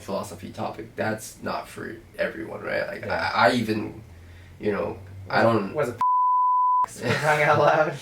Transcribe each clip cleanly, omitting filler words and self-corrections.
philosophy topic, that's not for everyone, right? Like, Yeah. I even, I don't... Was it crying out loud?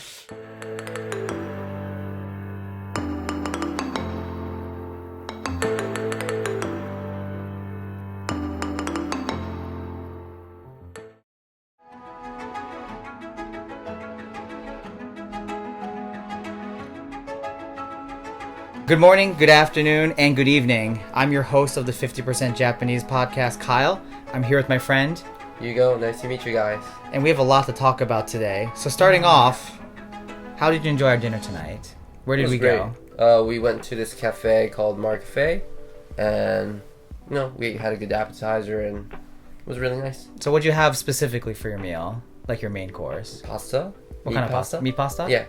Good morning, good afternoon, and good evening. I'm your host of the 50% Japanese podcast, Kyle. I'm here with my friend Yugo, nice to meet you guys. and we have a lot to talk about today. So starting off, how did you enjoy our dinner tonight? Where did we go? We went to this cafe called Mar Cafe, and we had a good appetizer, and it was really nice. So what did you have specifically for your meal? Like your main course? Pasta. What kind of pasta? Meat pasta? Yeah.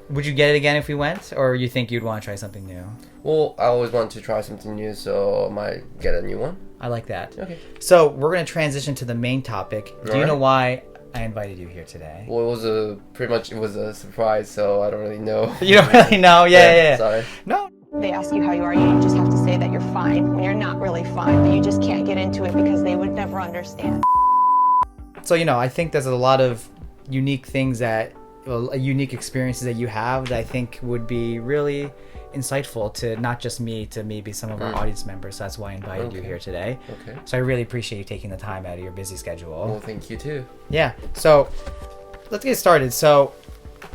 Would you get it again if we went, or you think you'd want to try something new? Well, I always want to try something new, so I might get a new one. I like that. Okay. So we're going to transition to the main topic. Do you Alright. know why I invited you here today? Well, it was a surprise, so I don't really know. You don't really know? Yeah. Sorry. No. They ask you how you are, you just have to say that you're fine when you're not really fine, but you just can't get into it because they would never understand. So, I think there's a lot of unique things unique experiences that you have that I think would be really insightful to not just me, to maybe some of our audience members. So that's why I invited you here today. Okay. So I really appreciate you taking the time out of your busy schedule. Well, thank you too. Yeah. So let's get started. So,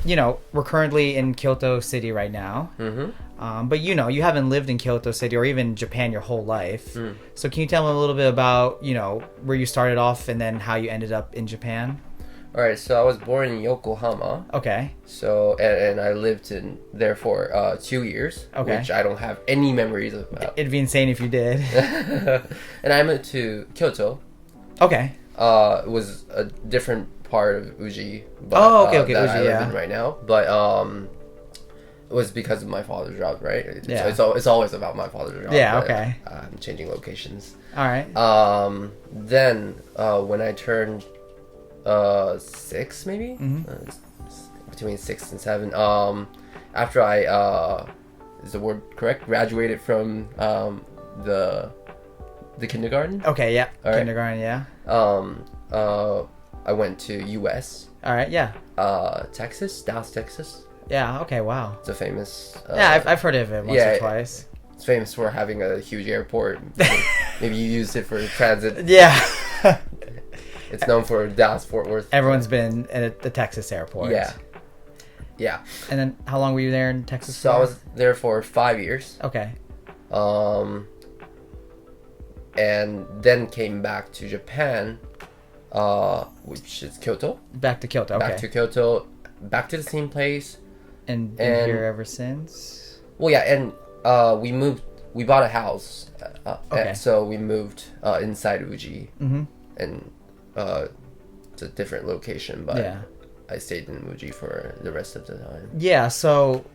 we're currently in Kyoto City right now. Mm-hmm. But you haven't lived in Kyoto City or even Japan your whole life. Mm. So can you tell me a little bit about, where you started off and then how you ended up in Japan? All right. So I was born in Yokohama. Okay. So and I lived there for 2 years, Okay. which I don't have any memories about. It'd be insane if you did. And I moved to Kyoto. Okay. It was a different part of Uji. But, Oh, okay, that Uji, I live yeah. in right now, but it was because of my father's job, right? Yeah. It's always about my father's job. Yeah, but okay. I'm changing locations. All right. Then when I turned 6, maybe between 6 and 7. After I is the word correct? Graduated from the kindergarten. Okay, yeah. All right. Kindergarten, yeah. I went to U.S. All right, yeah. Dallas, Texas. Yeah, okay, wow. It's a famous. Yeah, I've heard of it once or twice. It's famous for having a huge airport. Maybe you used it for transit. Yeah. It's known for Dallas-Fort Worth. Everyone's been at the Texas airport. Yeah. And then how long were you there in Texas So for? I was there for 5 years. Okay. And then came back to Japan, which is Kyoto. Back to Kyoto, okay. Back to Kyoto, back to the same place. And been here ever since? Well, yeah, and we bought a house. Okay. And so we moved inside Uji. Mm-hmm. And it's a different location, but Yeah. I stayed in Uji for the rest of the time. Yeah, so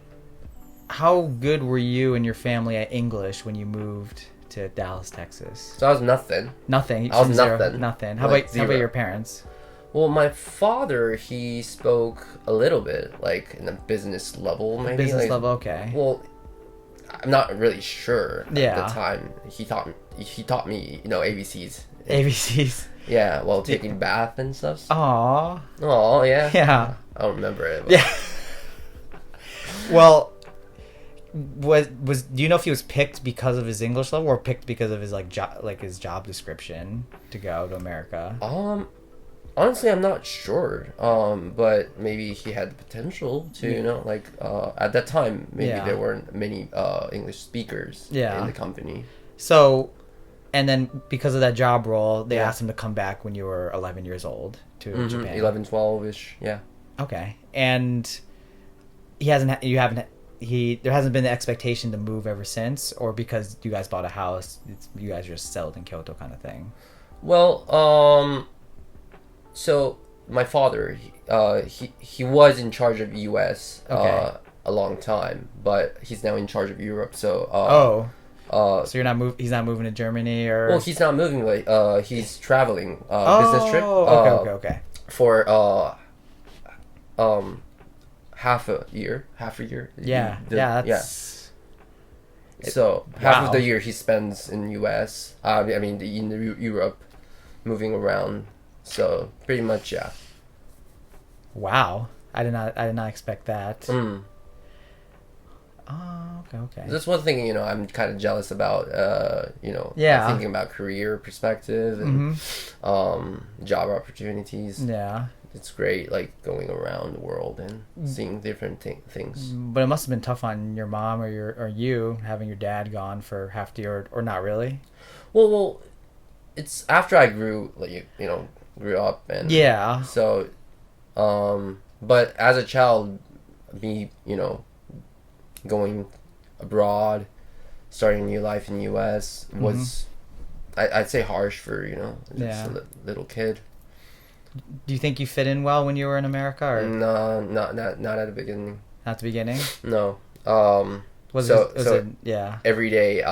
how good were you and your family at English when you moved to Dallas, Texas? So I was nothing. Nothing. I was Zero. nothing. Nothing. Like, How about zero. your parents? Well, my father, he spoke a little bit, like in a business level, maybe. Business like, level, okay. Well, I'm not really sure at Yeah. the time. He taught me, ABCs. ABCs. Yeah, while taking bath and stuff. Aww. Oh, yeah. Yeah. I don't remember it. But. Yeah. Well, do you know if he was picked because of his English level or picked because of his his job description to go to America? Honestly, I'm not sure. But maybe he had the potential to, at that time, maybe Yeah. there weren't many English speakers Yeah. in the company. So, and then because of that job role, they Yeah. asked him to come back when you were 11 years old to Japan. 11, 12-ish, yeah. Okay. And there hasn't been the expectation to move ever since, or because you guys bought a house, you guys are just settled in Kyoto kind of thing? Well, so my father, he was in charge of U.S. Okay. A long time, but he's now in charge of Europe. So so he's not moving to Germany, or? well, he's not moving. Like he's traveling business trip. Okay. For half a year. Yeah, that's. So half of the Wow. year he spends in U.S. I mean in Europe, moving around. So pretty much, yeah. Wow. I did not expect that. Mm. Oh, okay. That's one thing, I'm kind of jealous about, Yeah. thinking about career perspective and job opportunities. Yeah. It's great, like, going around the world and seeing different things. But it must have been tough on your mom or you having your dad gone for half the year, or not really. Well, it's after I grew, like, grew up and Yeah. so, but as a child, me, going abroad, starting a new life in the U.S. was, I'd say, harsh for just a little kid. Do you think you fit in well when you were in America, or No, not at the beginning. at the beginning? No. Was So it? Yeah. every day,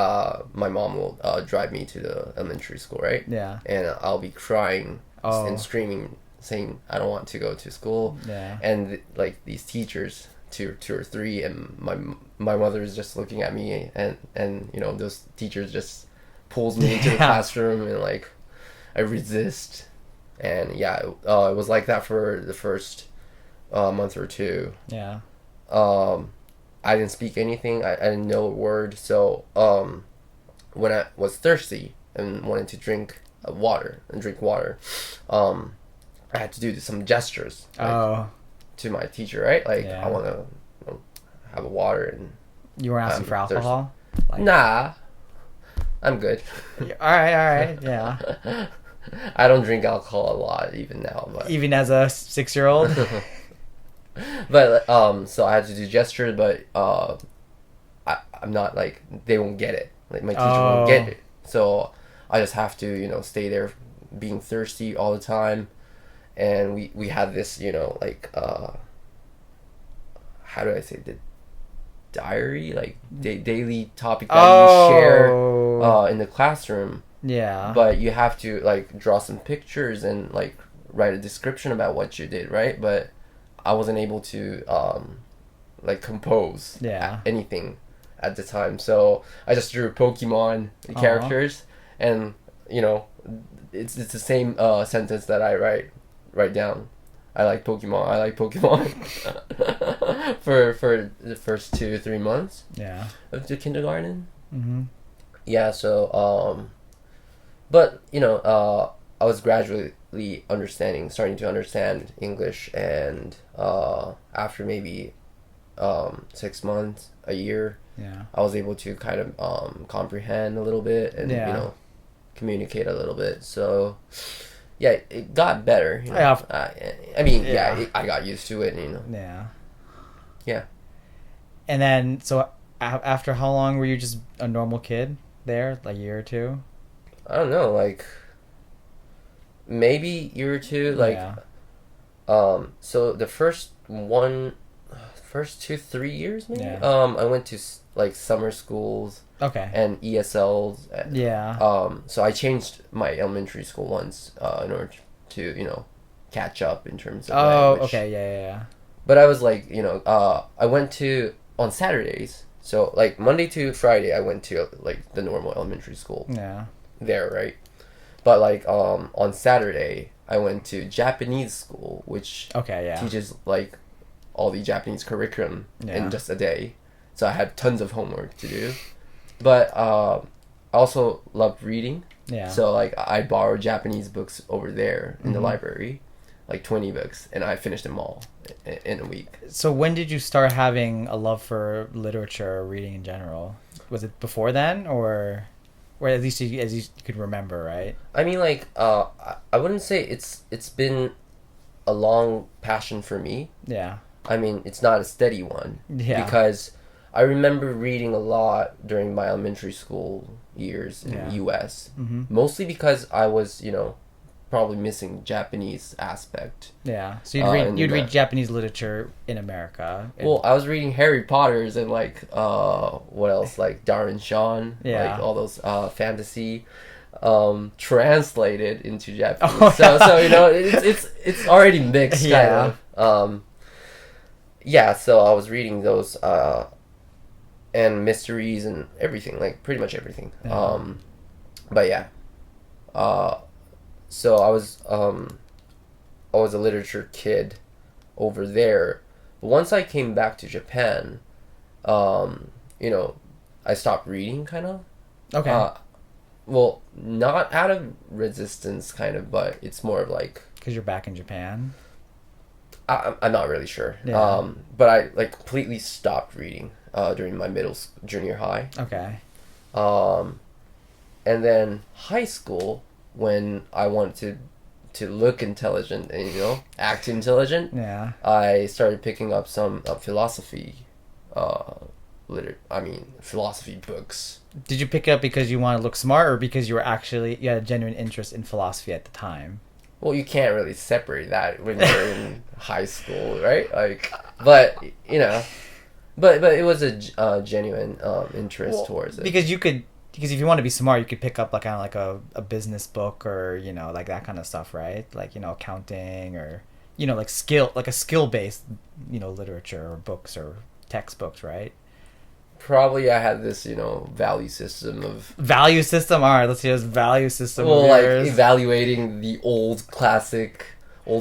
my mom will drive me to the elementary school, right? Yeah. And I'll be crying Oh. and screaming, saying I don't want to go to school. Yeah. And like these teachers, two or three, and my mother is just looking at me, and those teachers just pulls me into the classroom, and like I resist. And yeah, it was like that for the first month or two. Yeah. I didn't speak anything. I didn't know a word. So when I was thirsty and wanted to drink water, I had to do some gestures to my teacher, right? Like, Yeah. I want to have a water, and You weren't asking I'm for alcohol? Like, nah, I'm good. All right. Yeah. I don't drink alcohol a lot even now, but Even as a 6-year-old? but so I had to do gestures, but I'm not like, they won't get it. Like, my teacher won't get it, so I just have to stay there, being thirsty all the time. And we had this like how do I say, the diary, like daily topic that you share in the classroom. Yeah. But you have to like draw some pictures and like write a description about what you did, right? But I wasn't able to like compose anything at the time, so I just drew Pokemon characters, and it's the same sentence that I write down. I like Pokemon for the first 2-3 months of the kindergarten. Yeah, so but I was gradually starting to understand English, and after maybe 6 months, a year, I was able to kind of comprehend a little bit and communicate a little bit. So yeah, it got better. I mean, I got used to it. Yeah. And then, so after how long were you just a normal kid there? Like a year or two? I don't know, like maybe year or two. Like, so the first 2-3 years, maybe. I went to like summer schools. Okay. And ESLs. So I changed my elementary school once in order to catch up in terms of language. Okay, yeah. But I was like, I went to on Saturdays. So like Monday to Friday, I went to like the normal elementary school. Yeah. There, right? But like on Saturday, I went to Japanese school, which teaches like all the Japanese curriculum in just a day. So I had tons of homework to do. But I also loved reading. Yeah. So like I borrowed Japanese books over there in the library, like 20 books, and I finished them all in a week. So when did you start having a love for literature or reading in general? Was it before then, or at least as you could remember, right? I mean, like I wouldn't say it's been a long passion for me. Yeah. I mean, it's not a steady one. Yeah. Because I remember reading a lot during my elementary school years in the U.S. Mostly because I was, probably missing Japanese aspect. Yeah. So you'd read Japanese literature in America. Well, I was reading Harry Potter's and like what else, like Darren Shan, like all those fantasy translated into Japanese. So it's already mixed kind of. So I was reading those. and mysteries and everything, like pretty much everything. Yeah. But yeah, so I was a literature kid over there. But once I came back to Japan, you know, I stopped reading, kind of. Okay. Well, not out of resistance, kind of, but it's more of like... Because you're back in Japan? I'm not really sure. Yeah. But I like completely stopped reading during my junior high. Okay. And then high school, when I wanted to look intelligent and, you know, act intelligent, yeah, I started picking up some philosophy philosophy books. Did you pick it up because you want to look smart, or because you had a genuine interest in philosophy at the time? Well, you can't really separate that when you're in high school, right? Like, but you know, but it was a genuine interest towards it. Because if you want to be smart, you could pick up like kind of like a business book, or you know, like that kind of stuff, right? Like, you know, accounting, or you know, like a skill based, you know, literature or books or textbooks, right? Probably I had this, you know, value system. All right, let's hear this value system. Well, like evaluating the old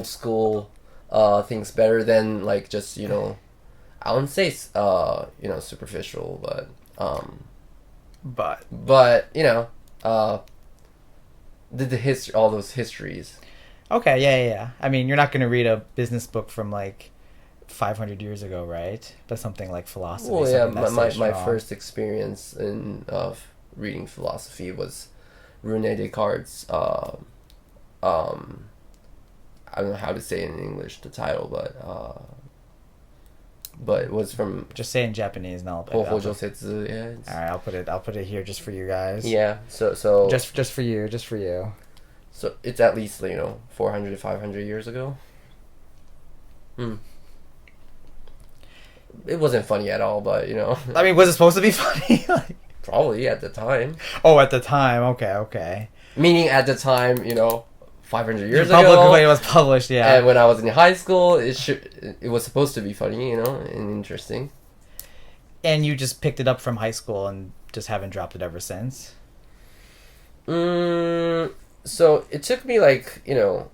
school things better than like just, you know, I wouldn't say you know, superficial, but you know, the history, all those histories. Okay, yeah. I mean, you're not going to read a business book from like 500 years ago, right? But something like philosophy. Well, yeah, my first experience in reading philosophy was René Descartes. I don't know how to say it in English, the title, but it was from... Just say in Japanese, and I'll put it. Yeah. All right, I'll put it here just for you guys. Yeah, so just for you. So it's at least, you know, 400 to 500 years ago. It wasn't funny at all, but, you know. I mean, was it supposed to be funny? Probably at the time. Oh, at the time. Okay. Meaning at the time, you know, 500 years ago. When it was published, yeah. And when I was in high school, it was supposed to be funny, you know, and interesting. And you just picked it up from high school and just haven't dropped it ever since? So it took me like, you know,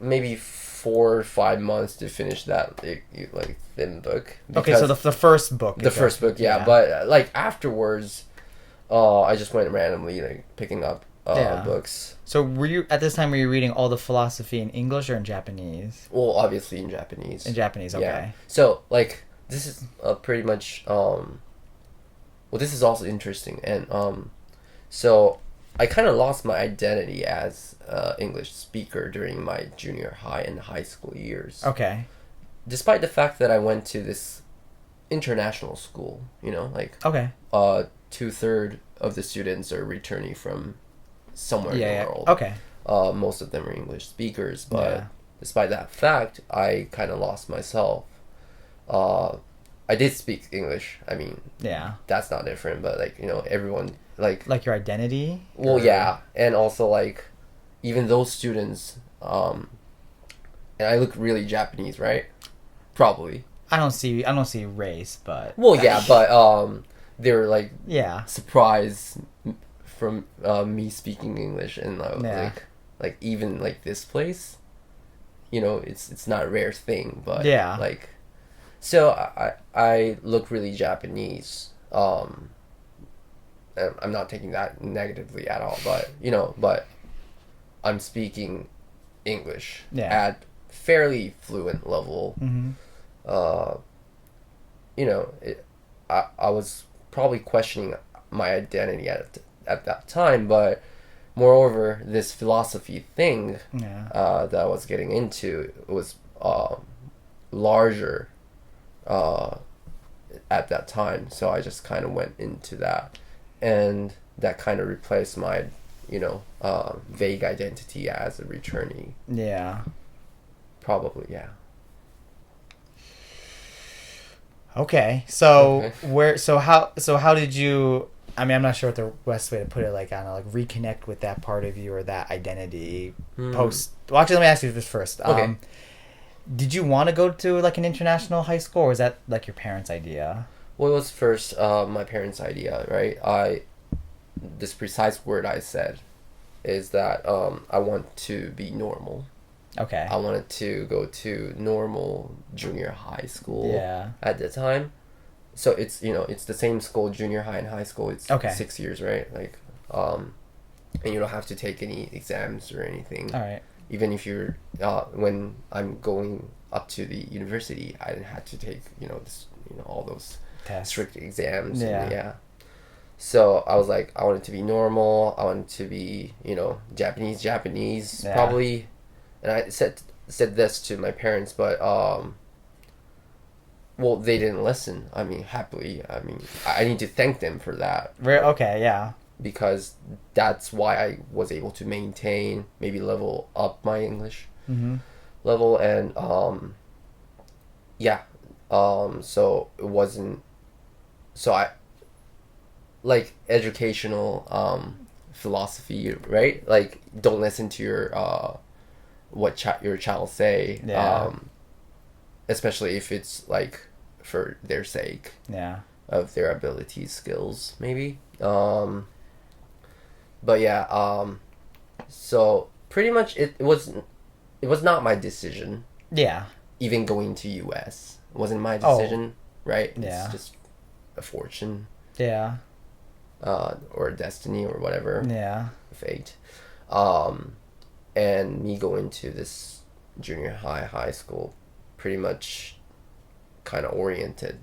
maybe 4 or 5 months to finish that like thin book. Okay, so the first book. The first book, yeah. But like afterwards, I just went randomly like picking up books. So were you reading all the philosophy in English or in Japanese? Well, obviously in Japanese. In Japanese, okay. Yeah. So like this is pretty much well, this is also interesting, and so I kind of lost my identity as English speaker during my junior high and high school years. Okay. Despite the fact that I went to this international school, you know, like 2/3 of the students are returning from somewhere in the world. Okay. Most of them are English speakers, but despite that fact, I kind of lost myself. I did speak English. I mean, that's not different, but like, you know, everyone like your identity. Well, yeah, and also like even those students, and I look really Japanese, right? Probably. I don't see race, but but they're like surprised from me speaking English, and like even like this place, you know, it's not a rare thing, but like, so I look really Japanese. I'm not taking that negatively at all, but you know, but I'm speaking English at fairly fluent level. Mm-hmm. You know, I was probably questioning my identity at that time, but moreover, this philosophy thing that I was getting into was larger at that time, so I just kind of went into that, and that kind of replaced my, you know, vague identity as a returnee. Yeah. Probably, yeah. Okay, so how did you? I mean, I'm not sure what the best way to put it. Like, I don't know, like reconnect with that part of you or that identity post. Well, actually, let me ask you this first. Did you want to go to like an international high school, or was that like your parents' idea? Well, it was first my parents' idea, right? This precise word I said is that I want to be normal. Okay. I wanted to go to normal junior high school. Yeah. At the time, so it's it's the same school, junior high and high school. It's 6 years, right? Like, and you don't have to take any exams or anything. All right. Even if you're when I'm going up to the university, I didn't have to take all those strict exams. Yeah. Yeah. So I was like, I wanted to be normal. I wanted to be Japanese probably, and I said this to my parents, but well, they didn't listen. I mean, happily. I mean, I need to thank them for that. Okay. Yeah. Because that's why I was able to maintain, maybe level up my English level, and so it wasn't, so I like educational philosophy, right? Like, don't listen to your what your child say, especially if it's like for their sake, of their abilities, skills, maybe. But yeah, so pretty much it was not my decision. Yeah. Even going to US wasn't my decision, right? Yeah. It's just a fortune. Yeah. Or destiny or whatever. Yeah. Fate. And me going to this junior high school pretty much kind of oriented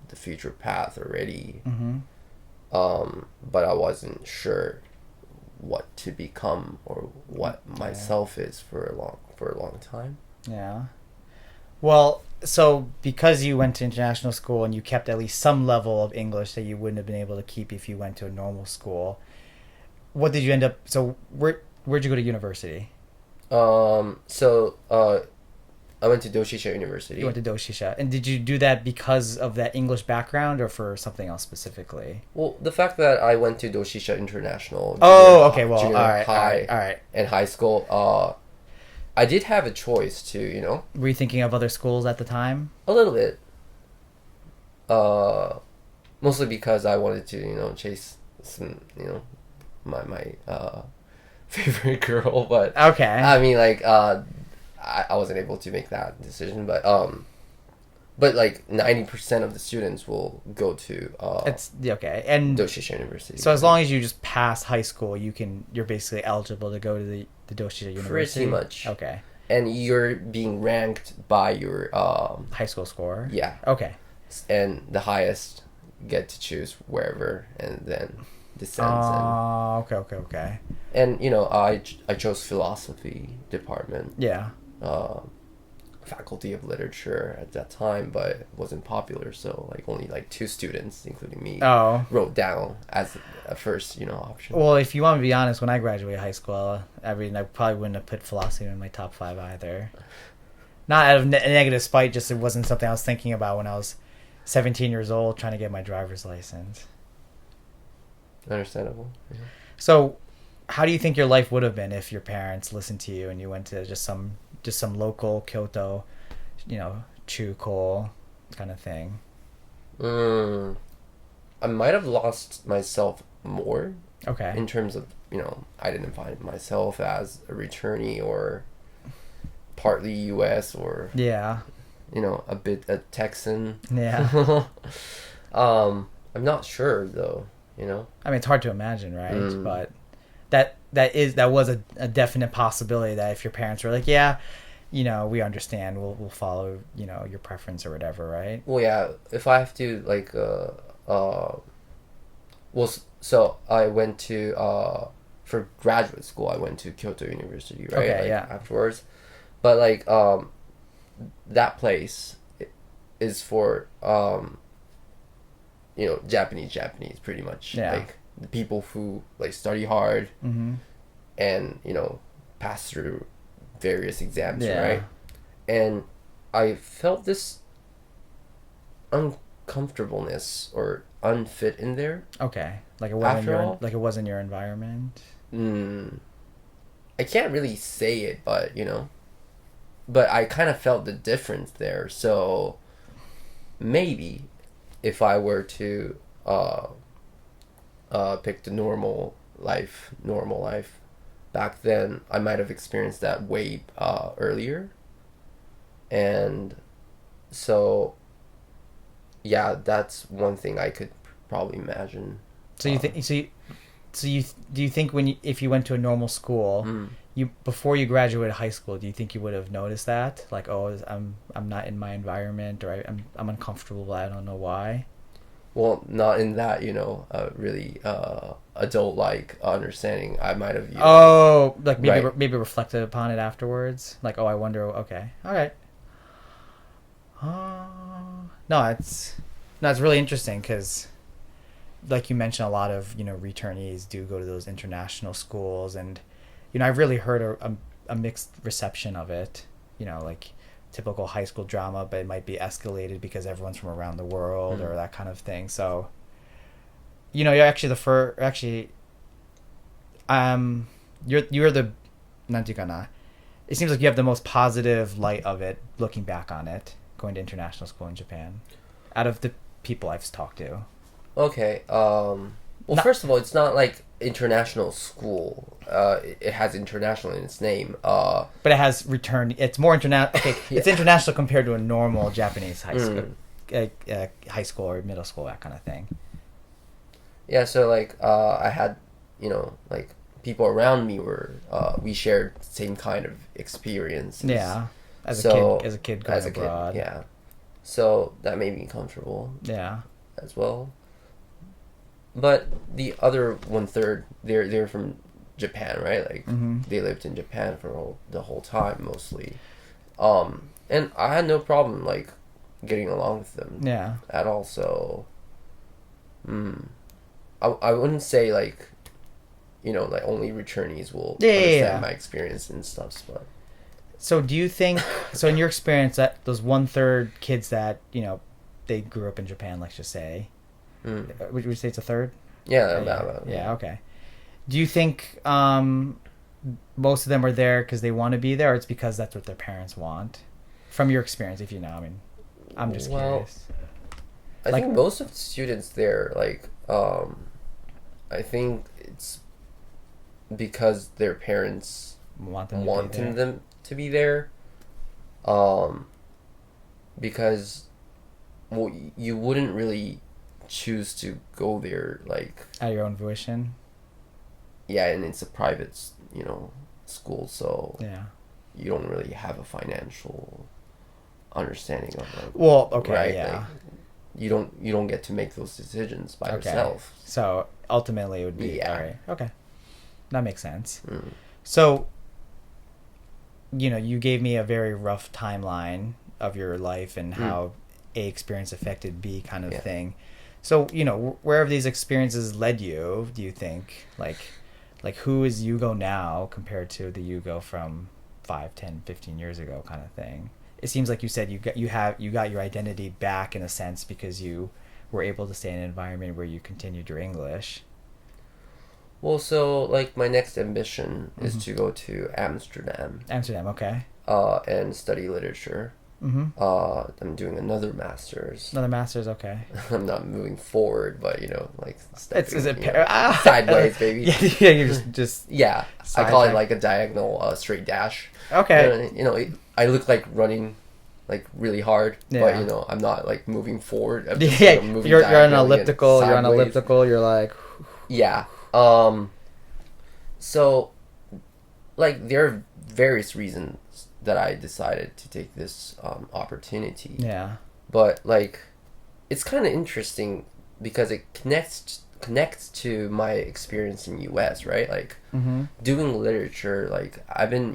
the future path already. But I wasn't sure what to become or what myself is for a long time. Yeah. Well, so because you went to international school and you kept at least some level of English that you wouldn't have been able to keep if you went to a normal school, what did you end up? So where'd you go to university? I went to Doshisha University. You went to Doshisha. And did you do that because of that English background or for something else specifically? Well, the fact that I went to Doshisha International. High and high school, I did have a choice to, Were you thinking of other schools at the time? A little bit. Mostly because I wanted to, chase some, my favorite girl, but... Okay. I mean, like, I wasn't able to make that decision, but like 90% of the students will go to it's okay, and Doshisha University. So as long as you just pass high school, you're basically eligible to go to the Doshisha University. Pretty much. Okay. And you're being ranked by your high school score. Yeah. Okay. And the highest get to choose wherever, and then descends. Okay. And I chose philosophy department. Yeah. Faculty of literature at that time, but it wasn't popular, so like only like 2 students, including me, wrote down as a first option. Well, if you want me to be honest, when I graduated high school, I probably wouldn't have put philosophy in my top 5 either. Not out of negative spite, just it wasn't something I was thinking about when I was 17 years old trying to get my driver's license. Understandable. Yeah. So how do you think your life would have been if your parents listened to you and you went to just some local Kyoto, Chuko kind of thing? I might have lost myself more. Okay. In terms of, I didn't find myself as a returnee or partly US or a bit a Texan. Yeah. I'm not sure though, I mean, it's hard to imagine, right? But that was a definite possibility that if your parents were like, we understand, we'll follow, your preference or whatever, right? Well, yeah, if I have to like so I went to for graduate school I went to Kyoto University, right? Okay, afterwards. But like that place is for Japanese pretty much. Yeah. Like the people who like study hard and pass through various exams, right? And I felt this uncomfortableness or unfit in there. Okay. Like it wasn't your environment. I can't really say it, but but I kind of felt the difference there. So maybe if I were to pick the normal life back then, I might have experienced that way earlier. And so, yeah, that's one thing I could probably imagine. So you think do you think if you went to a normal school, before you graduated high school, do you think you would have noticed that, like, oh, I'm not in my environment, or I'm uncomfortable, but I don't know why? Well, not in that, really adult-like understanding. I might have. Like maybe reflected upon it afterwards. Like, oh, I wonder. Okay, all right. No, it's really interesting because, like you mentioned, a lot of returnees do go to those international schools, and I've really heard a mixed reception of it. Like typical high school drama, but it might be escalated because everyone's from around the world or that kind of thing. So, you're actually you're the nantikana. It seems like you have the most positive light of it, looking back on it, going to international school in Japan, out of the people I've talked to. Okay. First of all, it's not like international school. It has international in its name. But it has return. It's more international. Okay, yeah. It's international compared to a normal Japanese high school, high school or middle school, that kind of thing. Yeah. So like, I had, like people around me were, we shared the same kind of experiences. Yeah. As a kid going abroad. Yeah. So that made me comfortable. Yeah. As well. But the other 1/3, they're from Japan, right? Like they lived in Japan for the whole time mostly, and I had no problem like getting along with them. Yeah. At all. So, I wouldn't say like, like only returnees will understand my experience and stuff. But so do you think? So in your experience, that those 1/3 kids that they grew up in Japan, let's just say. Would you say it's a third? Yeah. Yeah. Okay. Do you think most of them are there because they want to be there, or it's because that's what their parents want? From your experience, if you know, I mean, I'm just curious. I think most of the students there, like, I think it's because their parents wanted them to be there. Because, well, you wouldn't really choose to go there like at your own volition. Yeah, and it's a private, school, so you don't really have a financial understanding of it. Well, okay, right? yeah. Like, you don't get to make those decisions by yourself. So ultimately, it would be all right. Okay, that makes sense. Mm. So, you gave me a very rough timeline of your life and how A experience affected B kind of thing. So, wherever these experiences led you, do you think, like who is Yugo now compared to the Yugo from 5, 10, 15 years ago kind of thing? It seems like you said you got your identity back in a sense because you were able to stay in an environment where you continued your English. Well, so, like, my next ambition is to go to Amsterdam. Amsterdam, okay. And study literature. I'm doing another master's. Another master's, okay. I'm not moving forward, but like stepping, sideways, baby. Yeah, you just yeah. I call it like a diagonal straight dash. Okay. I look like running, like really hard, but I'm not like moving forward. I'm just, moving you're on an elliptical. You're on an elliptical. You're like. Yeah. So, like, there are various reasons that I decided to take this opportunity. Yeah. But like, it's kind of interesting because it connects to my experience in U.S. Right? Like, doing literature. Like, I've been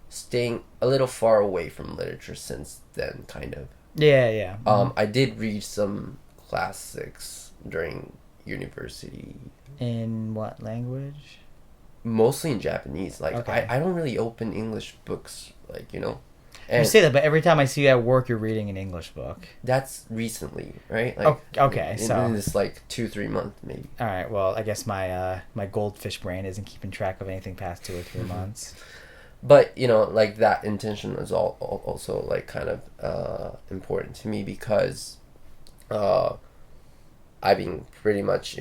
staying a little far away from literature since then, kind of. Yeah. I did read some classics during university. In what language? Mostly in Japanese. Like, okay. I don't really open English books, like, And you say that, but every time I see you at work, you're reading an English book. That's recently, right? Like, okay, so in this, like, 2-3 months, maybe. All right, well, I guess my my goldfish brain isn't keeping track of anything past 2 or 3 months. But, like, that intention is also, like, kind of important to me because I've been pretty much,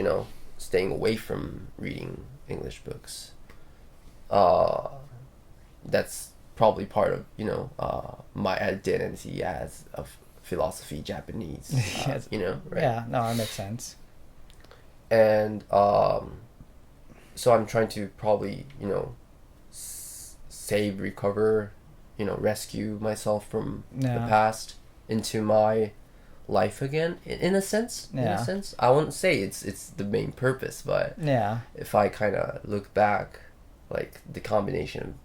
staying away from reading English books. That's probably part of, my identity as a philosophy Japanese, Yes. right? Yeah, no, that makes sense. And so I'm trying to probably, save, recover, rescue myself from the past into my life again, in a sense. In a sense, I wouldn't say it's the main purpose, but if I kind of look back, like the combination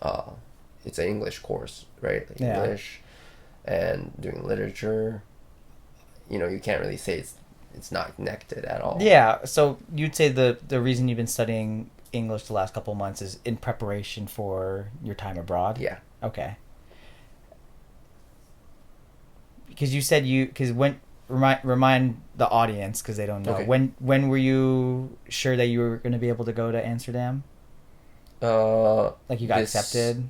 of it's an English course, right? Like English and doing literature, you can't really say it's not connected at all. Yeah, so you'd say the reason you've been studying English the last couple of months is in preparation for your time abroad? Yeah. Okay. Because you said remind the audience, because they don't know. Okay. When were you sure that you were going to be able to go to Amsterdam? Like you got accepted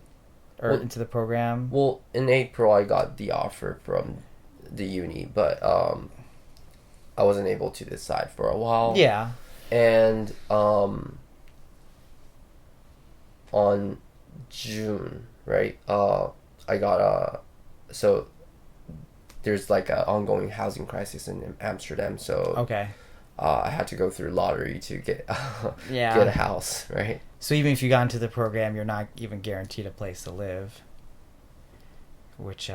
into the program? Well, in April I got the offer from the uni, but I wasn't able to decide for a while. Yeah. And on June, right? I got so there's like an ongoing housing crisis in Amsterdam, so okay. I had to go through lottery to get get a house, right? So even if you got into the program, you're not even guaranteed a place to live, which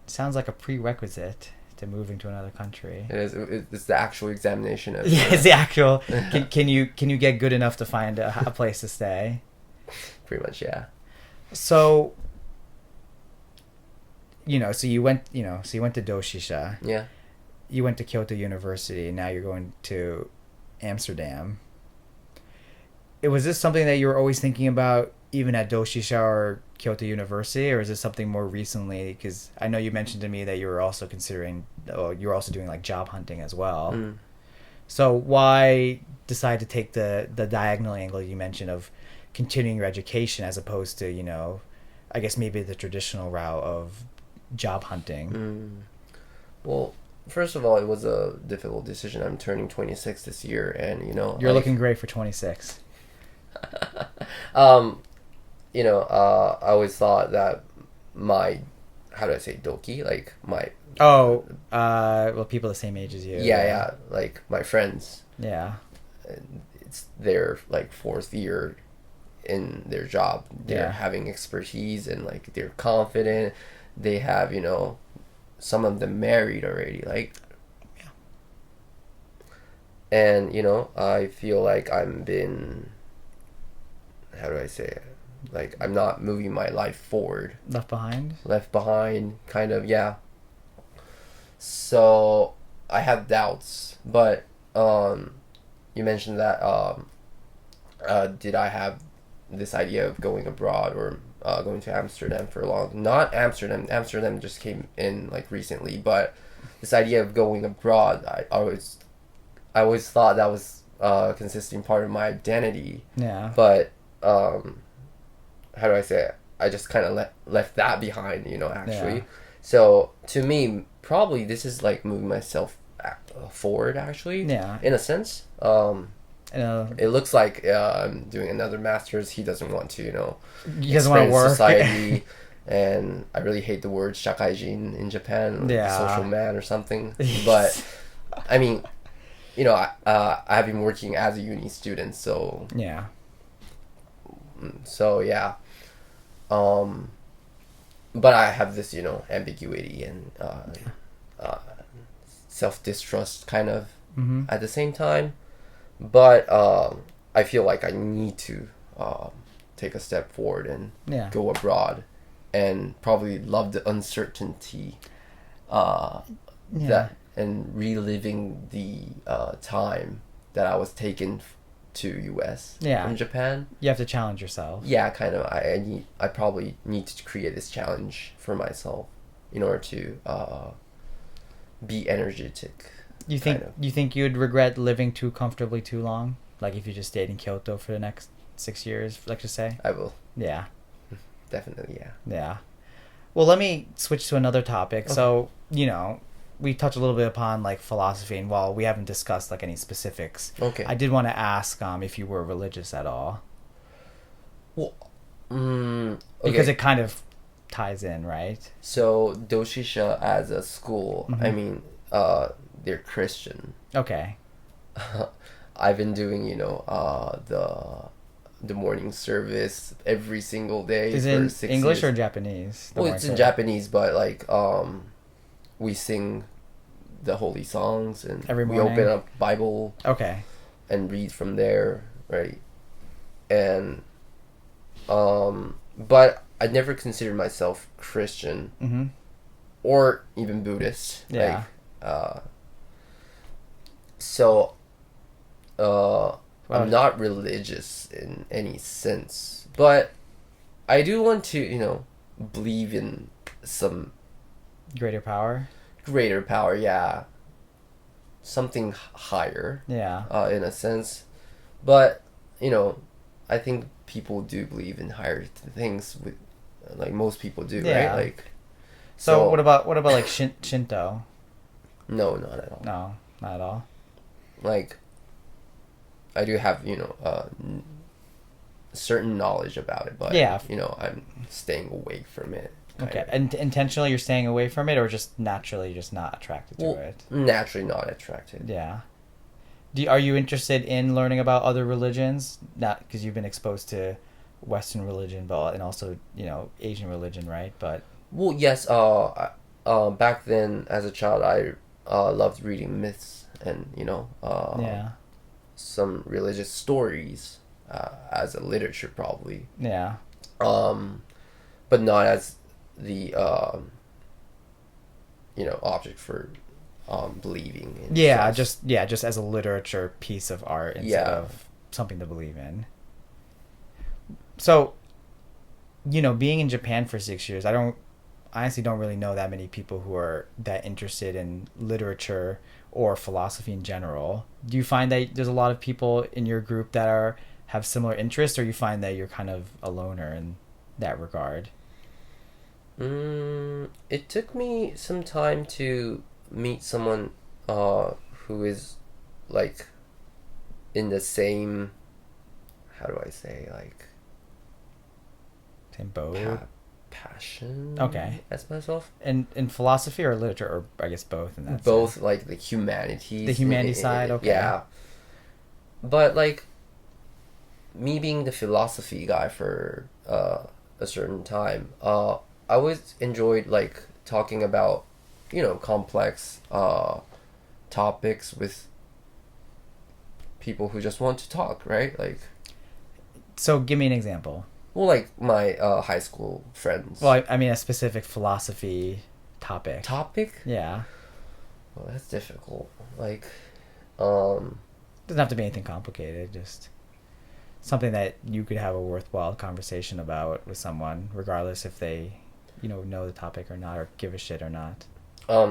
sounds like a prerequisite to moving to another country. It is. It's the actual examination of. Yeah, it's the actual. Can you get good enough to find a place to stay? Pretty much, yeah. So. So you went to Doshisha. Yeah. You went to Kyoto University. Now you're going to Amsterdam. Was this something that you were always thinking about, even at Doshisha or Kyoto University, or is this something more recently? Because I know you mentioned to me that you were also you were also doing like job hunting as well. Mm. So why decide to take the diagonal angle you mentioned of continuing your education as opposed to, I guess maybe the traditional route of job hunting? Mm. Well, first of all, it was a difficult decision. I'm turning 26 this year, and you're looking great for 26. I always thought that my, how do I say, doki, like my people the same age as you. Yeah, like my friends. Yeah. It's their like fourth year in their job. They're having expertise and like they're confident. They have, some of them married already, like. And, I feel like how do I say it? Like, I'm not moving my life forward. Left behind, kind of, yeah. So, I have doubts. But, you mentioned that, did I have this idea of going abroad or going to Amsterdam for long? Not Amsterdam. Amsterdam just came in, like, recently. But this idea of going abroad, I always thought that was consisting part of my identity. Yeah. But how do I say it? I just kind of left that behind, actually. Yeah. So to me, probably this is like moving myself forward, actually. Yeah. In a sense. It looks like I'm doing another master's. He doesn't want to, he doesn't want to work. Society. And I really hate the word shakaijin in Japan, like social man or something. But I mean, I have been working as a uni student, so yeah. So yeah, but I have this, ambiguity and self-distrust kind of at the same time. But I feel like I need to take a step forward and go abroad, and probably love the uncertainty that. And reliving the time that I was taken to U.S. from Japan. You have to challenge yourself. Yeah, kind of. I probably need to create this challenge for myself in order to be energetic. You think you'd regret living too comfortably too long? Like if you just stayed in Kyoto for the next 6 years, let's just say? I will. Yeah. Definitely, yeah. Yeah. Well, let me switch to another topic. Okay. So, we touched a little bit upon like philosophy, and while we haven't discussed like any specifics, Okay. I did want to ask if you were religious at all. Well, okay. Because it kind of ties in, right? So Doshisha as a school, I mean, they're Christian. Okay. I've been doing, the morning service every single day. Is it in English or Japanese? Well, it's in Japanese, but like we sing the holy songs and every morning. We open up Bible. Okay. And read from there, right? And but I never considered myself Christian or even Buddhist. Yeah. So I'm not religious in any sense, but I do want to, believe in some greater power. Greater power, yeah. Something higher. Yeah. In a sense, but I think people do believe in higher things. With like most people do, right? Like. So what about like Shinto? No, not at all. No, not at all. Like, I do have certain knowledge about it, but I'm staying away from it. Okay, and intentionally you're staying away from it, or just naturally just not attracted to it? Naturally not attracted. Yeah. Are you interested in learning about other religions? Not because you've been exposed to Western religion, but and also Asian religion, right? But well, yes. Back then, as a child, I loved reading myths and some religious stories as a literature, probably. Yeah. But not as the object for believing in. Just as a literature piece of art instead of something to believe in. So, being in Japan for 6 years, I honestly don't really know that many people who are that interested in literature or philosophy in general. Do you find that there's a lot of people in your group that have similar interests, or you find that you're kind of a loner in that regard? It took me some time to meet someone who is like in the same, how do I say, like same boat, passion as myself. In philosophy or literature, or I guess both in that both sense. Like the humanities, the humanity side. Okay. Yeah, but like me being the philosophy guy for a certain time, I always enjoyed like talking about complex topics with people who just want to talk, right? Like, so give me an example. Well, like my high school friends. Well, I mean a specific philosophy topic. Yeah. Well, that's difficult. Like, doesn't have to be anything complicated. Just something that you could have a worthwhile conversation about with someone, regardless if they, know the topic or not, or give a shit or not.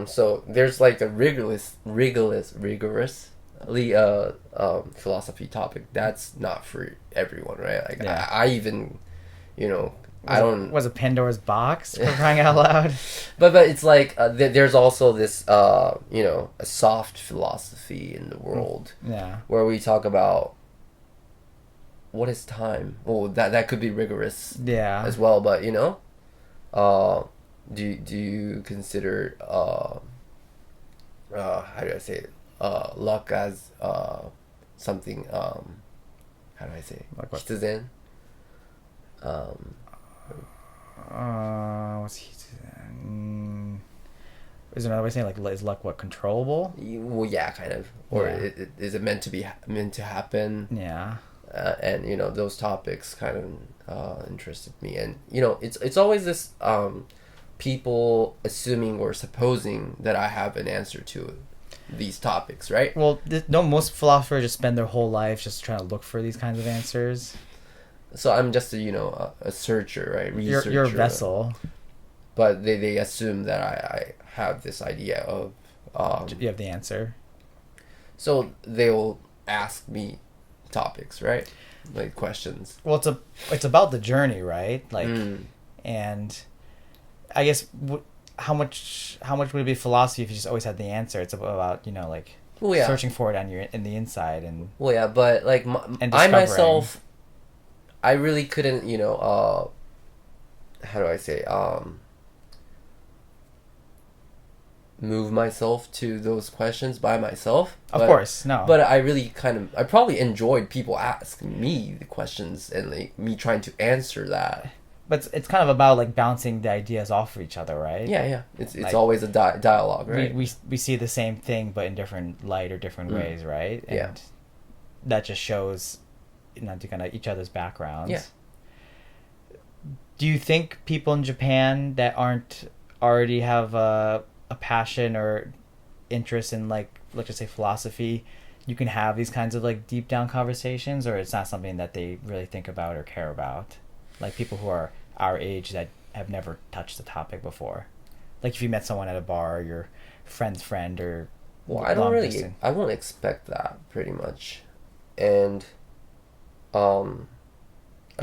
So there's like a rigorous philosophy topic that's not for everyone, right? Like I even, was a Pandora's box for crying out loud. But it's like there's also this a soft philosophy in the world. Yeah. Where we talk about what is time. Well, that could be rigorous. Yeah. As well, but do you consider how do I say it? Luck as something how do I say it? Like what? Hitizen? What's hitizen? Is there another way of saying, like, is luck what, controllable? Well, yeah, kind of. Or is it meant to happen? Yeah. And those topics kind of interested me, and it's always this people assuming or supposing that I have an answer to these topics, right? Well, most philosophers just spend their whole life just trying to look for these kinds of answers. So I'm just a searcher, right? Researcher. You're a vessel. But they assume that I have this idea of you have the answer. So they will ask me topics, right? Like questions. Well, it's about the journey, right? Like, and I guess how much would it be philosophy if you just always had the answer? It's about, like searching for it in the inside and but like I myself, I really couldn't, how do I say, move myself to those questions by myself. Of course, no. But I probably enjoyed people asking me the questions and like me trying to answer that. But it's kind of about like bouncing the ideas off of each other, right? Yeah. It's like, always a dialogue, right? We see the same thing, but in different light or different ways, right? And that just shows, kind of each other's backgrounds. Yeah. Do you think people in Japan that aren't already have a passion or interest in, like, let's just say philosophy, you can have these kinds of like deep down conversations, or it's not something that they really think about or care about? Like people who are our age that have never touched the topic before. Like if you met someone at a bar, or your friend's friend, or I won't expect that pretty much. And I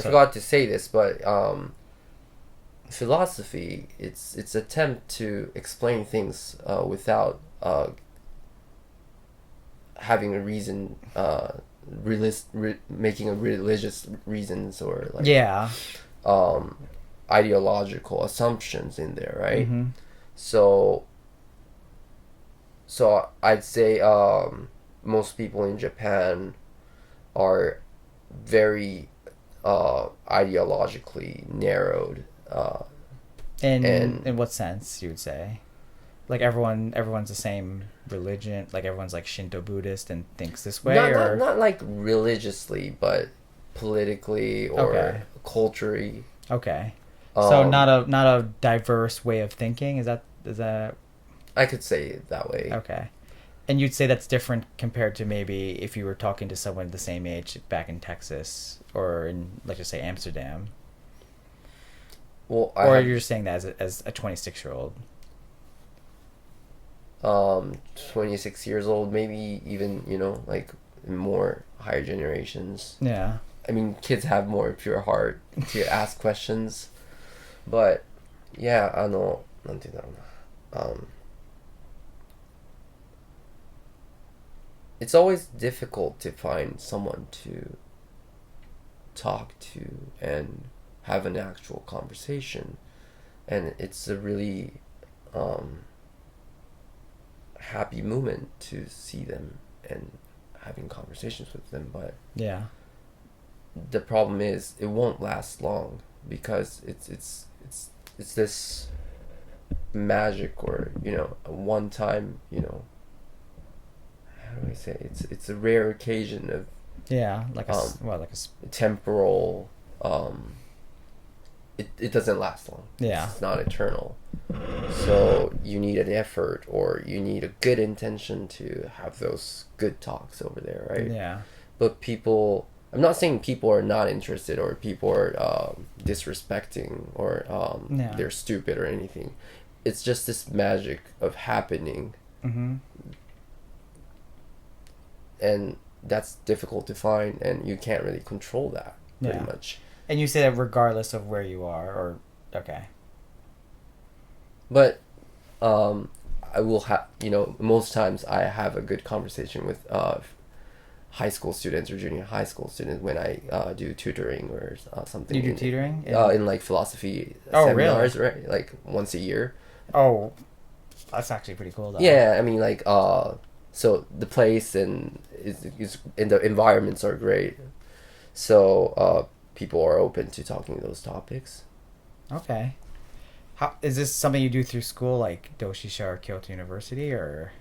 forgot to say this, but philosophy, it's attempt to explain things without having a reason, making a religious reasons or like ideological assumptions in there, right? Mm-hmm. So I'd say most people in Japan are very ideologically narrowed. In what sense you would say? Like everyone's the same religion, like everyone's like Shinto Buddhist and thinks this way, not like religiously, but politically or culturally. Okay. So not a diverse way of thinking, is that I could say it that way. Okay. And you'd say that's different compared to maybe if you were talking to someone the same age back in Texas or in, let's just say, Amsterdam. Well, you're saying that as a 26-year-old. 26 years old, maybe even, like more higher generations. Yeah. I mean, kids have more pure heart to ask questions. But, yeah, it's always difficult to find someone to talk to and have an actual conversation. And it's a really happy moment to see them and having conversations with them, but the problem is it won't last long because it's this magic, or a one time, how do I say, it's a rare occasion of like a temporal, it doesn't last long. It's not eternal. So you need an effort, or you need a good intention to have those good talks over there, right? Yeah. But people, I'm not saying people are not interested, or people are disrespecting, or they're stupid or anything. It's just this magic of happening. Mm-hmm. And that's difficult to find, and you can't really control that pretty much. And you say that regardless of where you are, or okay. But I will have, most times I have a good conversation with high school students or junior high school students when I do tutoring or something. You do tutoring? In like philosophy seminars, really? Right? Like once a year. Oh, that's actually pretty cool though. Yeah, I mean like so the place and the environments are great. So people are open to talking those topics. Okay. How is this something you do through school, like Doshisha or Kyoto University, or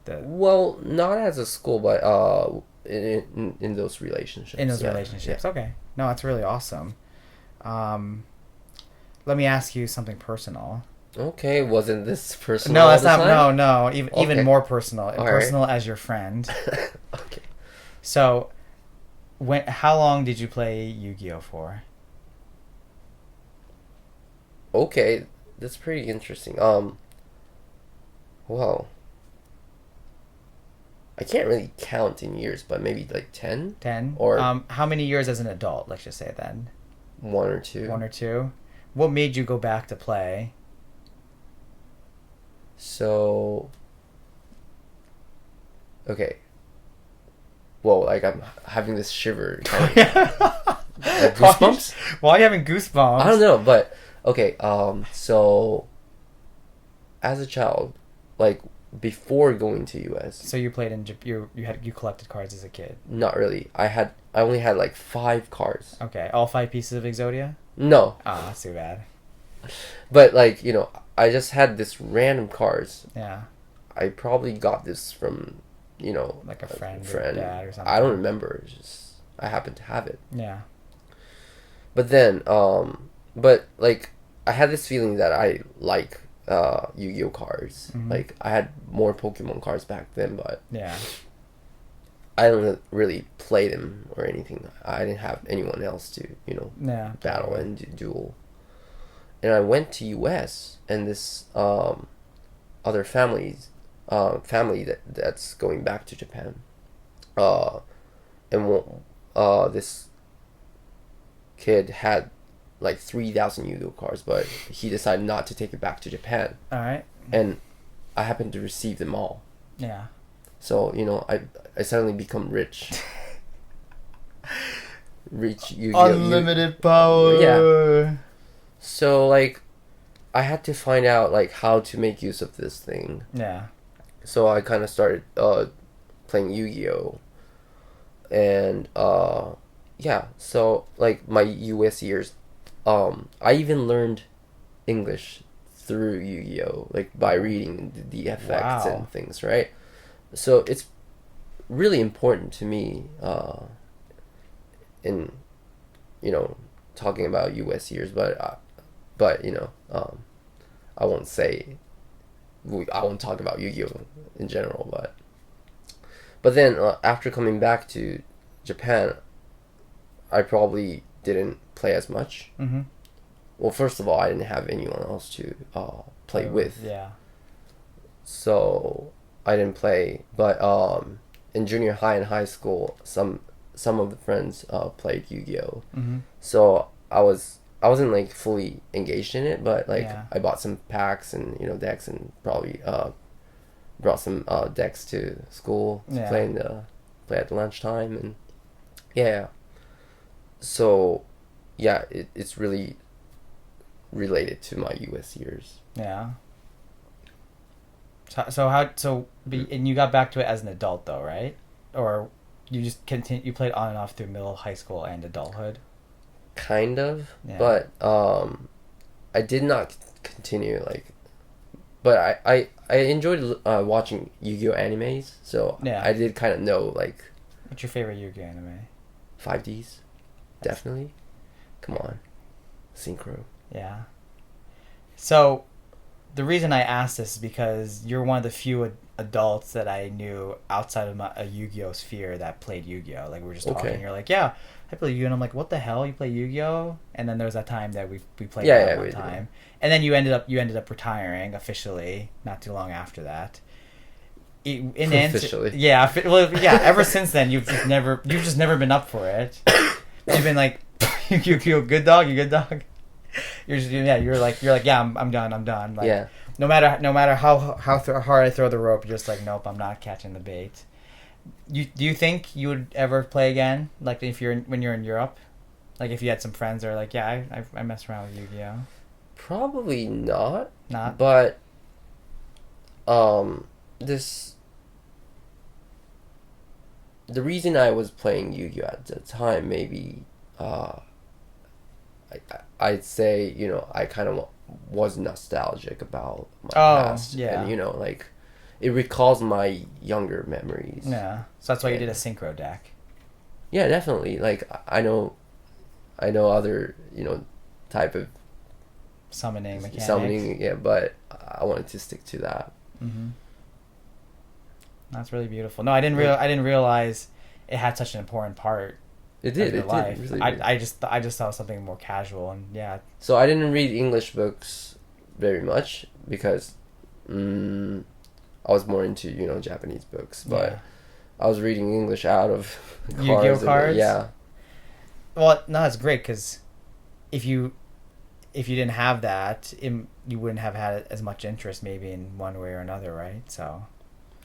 Well, not as a school, but in those relationships. In those relationships, okay. No, that's really awesome. Let me ask you something personal. Okay, wasn't this personal? No, that's not. No. Even more personal. All personal as your friend. Okay. So, how long did you play Yu-Gi-Oh for? Okay, that's pretty interesting. Well, I can't really count in years, but maybe like 10? 10? Or how many years as an adult, let's just say then? 1 or 2. 1 or 2? What made you go back to play? So, okay. Whoa, like I'm having this shiver. Kind of, like goosebumps? Why are you having goosebumps? I don't know, but okay. So as a child, like before going to US. So you played in you collected cards as a kid? Not really. I only had like 5 cards. Okay, all 5 pieces of Exodia? No. Oh, that's too bad. But like, you know, I just had this random cards. Yeah. I probably got this from, you know, like a friend or dad or something. I don't remember. It's just I happened to have it. Yeah. But then, but like I had this feeling that I like Yu-Gi-Oh cards. Mm-hmm. Like I had more Pokemon cards back then, but yeah, I don't really play them or anything. I didn't have anyone else to, you know, battle and duel. And I went to US, and this other family that's going back to Japan, and this kid had like 3,000 Yugo cards, but he decided not to take it back to Japan. All right. And I happened to receive them all. Yeah. So, you know, I suddenly become rich. Rich Yu-Gi-Oh! Unlimited power. Yeah. So, like, I had to find out, like, how to make use of this thing. Yeah. So I kind of started playing Yu-Gi-Oh! And, yeah. So, like, my US years, I even learned English through Yu-Gi-Oh! Like, by reading the effects and things, right? So it's really important to me in, you know, talking about US years, but you know, I won't talk about Yu-Gi-Oh! In general, but then after coming back to Japan, I probably didn't play as much. Mm-hmm. Well, first of all, I didn't have anyone else to play with. Yeah. So I didn't play, but in junior high and high school, some of the friends played Yu-Gi-Oh. Mm-hmm. So I wasn't like fully engaged in it, but like Yeah. I bought some packs and, you know, decks, and probably brought some decks to school to play at lunchtime, and yeah. So yeah, it's really related to my US years. Yeah. And you got back to it as an adult though, right? Or you just you played on and off through middle, high school, and adulthood? Kind of, yeah. But I did not continue, like, but I enjoyed watching Yu-Gi-Oh! Animes, so I did kind of know, like. What's your favorite Yu-Gi-Oh! Anime? 5Ds, definitely. Come on, Synchro. Yeah. So, the reason I asked this is because you're one of the few adults that I knew outside of a Yu-Gi-Oh! Sphere that played Yu-Gi-Oh! Like, we were just talking, and you're like, yeah, I play Yu-Gi-Oh! And I'm like, what the hell? You play Yu-Gi-Oh! And then there was that time that we played one time. And then you ended up retiring officially not too long after that. Officially. Yeah, ever since then, you've just never been up for it. You've been like, you good dog, you good dog. You're like, yeah, I'm done. Like, yeah. No matter how hard I throw the rope, you're just like, nope, I'm not catching the bait. Do you think you would ever play again? Like when you're in Europe, like if you had some friends that are like, yeah, I mess around with Yu-Gi-Oh. Probably not. Not. But the reason I was playing Yu-Gi-Oh! At the time, maybe I'd say, you know, I kind of was nostalgic about my past. Yeah. And, you know, like, it recalls my younger memories. Yeah. So that's why you did a synchro deck. Yeah, definitely. Like, I know other, you know, type of summoning mechanics. Yeah, but I wanted to stick to that. Mm-hmm. That's really beautiful. No, I didn't realize it had such an important part. It did. Of your life. Really I just thought it was something more casual, and yeah. So I didn't read English books very much because I was more into, you know, Japanese books, but I was reading English out of Yu-Gi-Oh! Cards. Yeah. Well, no, it's great because if you if you didn't have that, you wouldn't have had as much interest maybe in one way or another, right? So,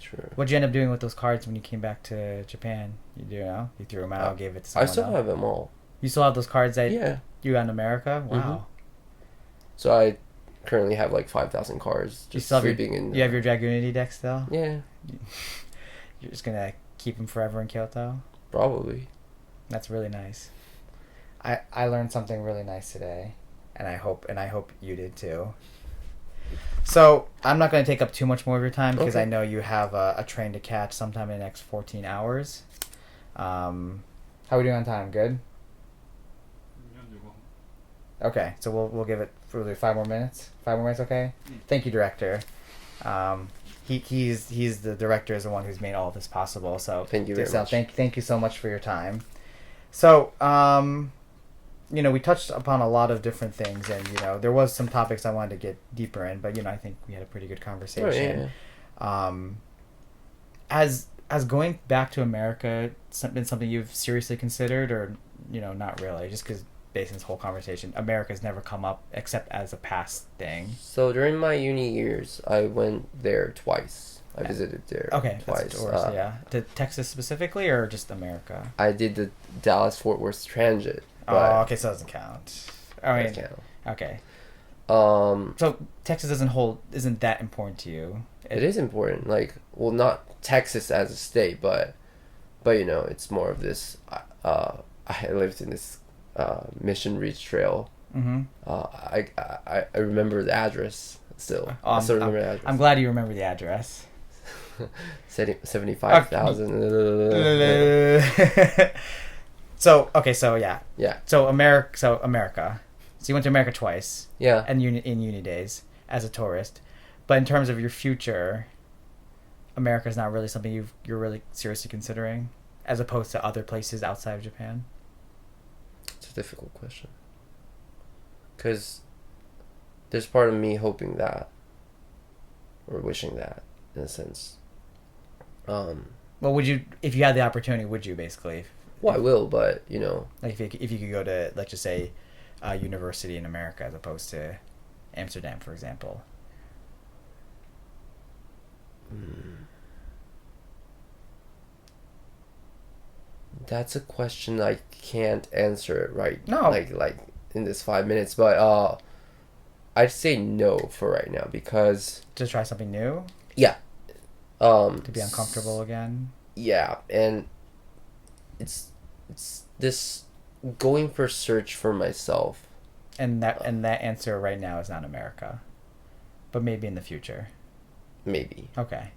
sure. What'd you end up doing with those cards when you came back to Japan? You know, you threw them out, gave it to someone I still else? have them all. You still have those cards that Yeah. you got in America? Wow. Mm-hmm. So I currently have like 5,000 cards just sleeping in. You have your Dragoonity deck still? Yeah. You're just gonna keep them forever in Kyoto? Probably. That's really nice. I learned something really nice today, and I hope you did too. So I'm not going to take up too much more of your time because I know you have a train to catch sometime in the next 14 hours. How are we doing on time? Good. Okay, so we'll give it for 5 more minutes. 5 more minutes, okay? Thank you, director. He's the director, is the one who's made all of this possible. So thank you very much. Thank you so much for your time. So we touched upon a lot of different things, and there was some topics I wanted to get deeper in, but I think we had a pretty good conversation. Oh, yeah. Has going back to America been something you've seriously considered, or not really? Just because based on this whole conversation, America's never come up except as a past thing. So during my uni years, I went there twice. I visited there twice. To Texas specifically, or just America? I did the Dallas-Fort Worth Transit. Oh, okay, so it doesn't count. Okay. So Texas isn't that important to you? It is important. Not Texas as a state, but it's more of this. I lived in this Mission Ridge Trail. Mm-hmm. I remember the address still. I still remember the address. I'm glad you remember the address. 75,000. So America. So you went to America twice. Yeah. And in uni days as a tourist, but in terms of your future, America is not really something you're really seriously considering, as opposed to other places outside of Japan. It's a difficult question. Because there's part of me hoping that, or wishing that, in a sense. Well, would you, if you had the opportunity, would you basically? Well, I will, but like if you could go to, let's just say, a university in America as opposed to Amsterdam, for example. That's a question I can't answer it right. No. Like in this 5 minutes, but I'd say no for right now because to try something new. Yeah. To be uncomfortable again. Yeah, and it's this going for search for myself. And that answer right now is not America, but maybe in the future. Maybe. Okay.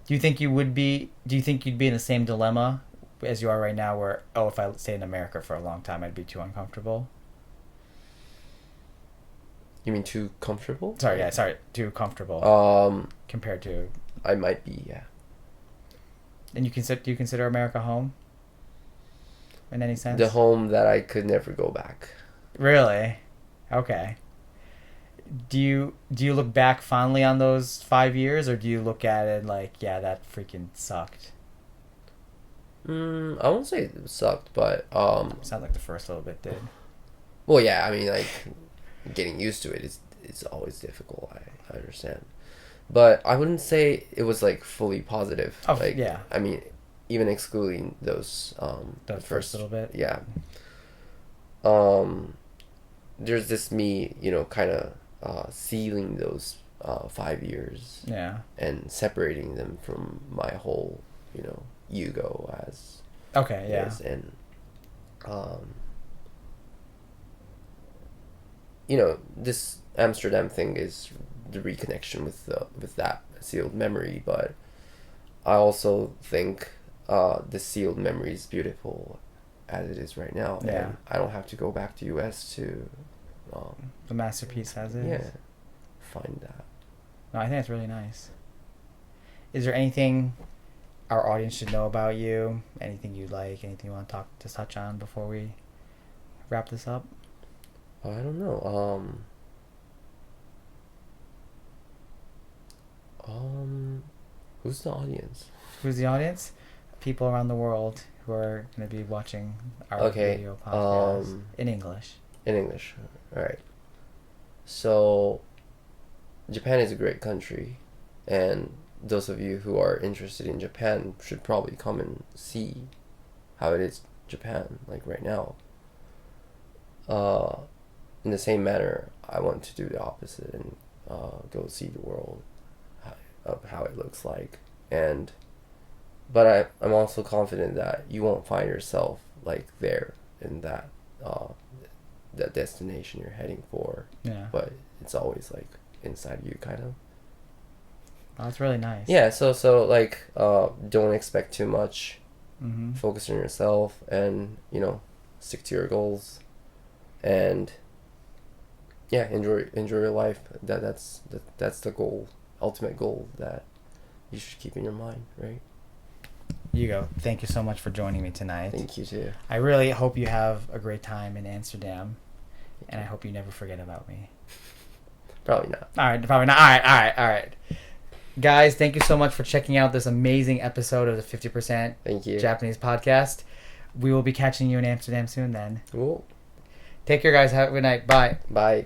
Do you think you'd be in the same dilemma as you are right now, where if I stay in America for a long time, I'd be too uncomfortable? You mean too comfortable? Too comfortable. Compared to. I might be, yeah. And do you consider America home? In any sense? The home that I could never go back. Really? Okay. Do you look back fondly on those 5 years, or do you look at it like, yeah, that freaking sucked? I won't say it sucked, but sounds like the first little bit did. Well, yeah, I mean, like, getting used to it it's always difficult. I understand, but I wouldn't say it was like fully positive. Oh, yeah. I mean, even excluding those the first little bit. Yeah. There's this me, kind of sealing those 5 years. Yeah. And separating them from my whole, Yugo as. Okay. Yeah. Is, and this Amsterdam thing is the reconnection with that sealed memory, but I also think the sealed memory is beautiful as it is right now. Yeah. And I don't have to go back to US to the masterpiece as it is. Find that. No, I think that's really nice. Is there anything our audience should know about you? Anything you like? Anything you want to touch on before we wrap this up? I don't know. Who's the audience? Who's the audience? People around the world who are going to be watching our video podcast in English. In English. All right. So Japan is a great country, and those of you who are interested in Japan should probably come and see how it is Japan, like right now. In the same manner, I want to do the opposite and go see the world of how it looks like. But I'm also confident that you won't find yourself like there in that destination you're heading for. Yeah. But it's always like inside you, kind of. Oh, that's really nice. Yeah. So like don't expect too much. Mm-hmm. Focus on yourself, and stick to your goals, and enjoy your life. That's the goal, ultimate goal that you should keep in your mind, right? Yugo, thank you so much for joining me tonight. Thank you too. I really hope you have a great time in Amsterdam, and I hope you never forget about me. Probably not. All right, probably not. All right. Guys, thank you so much for checking out this amazing episode of the 50% Thank you. Japanese podcast. We will be catching you in Amsterdam soon then. Cool. Take care, guys. Have a good night. Bye. Bye.